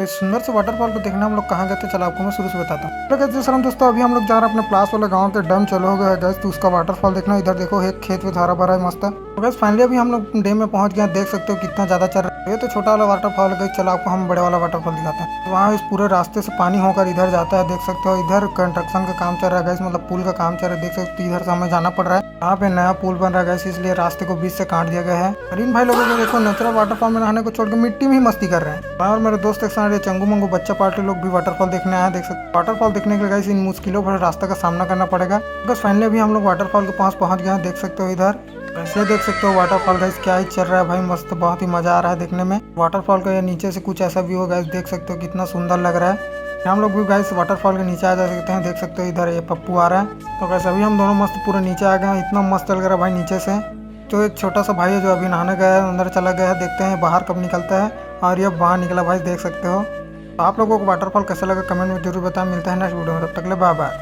इस सुंदर से वाटरफॉल को देखने हम लोग कहाँ गए थे, चलो आपको मैं शुरू से बताता हूँ। तो कैसे सर दोस्तों, अभी हम लोग जा रहे हैं अपने प्लास वाले गांव के डैम चलो हो गया गैस, तो उसका वाटरफॉल देखना। इधर देखो एक खेत में हरा भरा है मस्त है। तो गैस फाइनली अभी हम लोग डैम में पहुंच गए, देख सकते हो कितना ज्यादा चल रहा है। ये तो छोटा वाला वाटरफॉल है, चलो आपको हम बड़े वाला वाटरफॉल दिखाते हैं। तो वहाँ इस पूरे रास्ते से पानी होकर इधर जाता है, देख सकते हो। इधर कंस्ट्रक्शन का काम चल रहा है गैस, मतलब पुल का काम चल रहा है, देख सकते हो। इधर से हमें जाना पड़ रहा है, यहाँ पे नया पुल बन रहा है गैस, इसलिए रास्ते को बीच से काट दिया गया है। और इन भाई लोगों को देखो नेचुरल वाटरफॉल में नहाने को छोड़ के मिट्टी में ही मस्ती कर रहे हैं। और मेरे दोस्त एक साथ चंगू मंगू बच्चा पार्टी लोग भी वाटरफॉल देखने आए, देख सकते। वाटरफॉल देखने के लिए गाइस इन मुश्किलों भरे रास्ते का सामना करना पड़ेगा। बस फाइनली अभी हम लोग वाटरफॉल के पास पहुंच गए हैं, देख सकते हो। इधर वैसे देख सकते हो वाटरफॉल गाइस क्या ही चल रहा है भाई, मस्त, बहुत ही मजा आ रहा है देखने में। वाटरफॉल का ये नीचे से कुछ ऐसा व्यू है गाइस, देख सकते हो कितना सुंदर लग रहा है। हम लोग भी गाइस वाटरफॉल के नीचे आ जा सकते हैं, देख सकते हो। इधर ये पप्पू आ रहा है। तो गाइस अभी हम दोनों मस्त पूरे नीचे आ गए हैं, इतना मस्त लग रहा है भाई नीचे से। तो एक छोटा सा भाई है जो अभी नहाने गया है, अंदर चला गया है, देखते हैं बाहर कब निकलता है। और ये बाहर निकला भाई, देख सकते हो। तो आप लोगों को वाटरफॉल कैसा लगा कमेंट में जरूर बताएं। मिलता है नेक्स्ट वीडियो में, तब तक के लिए बाय बाय।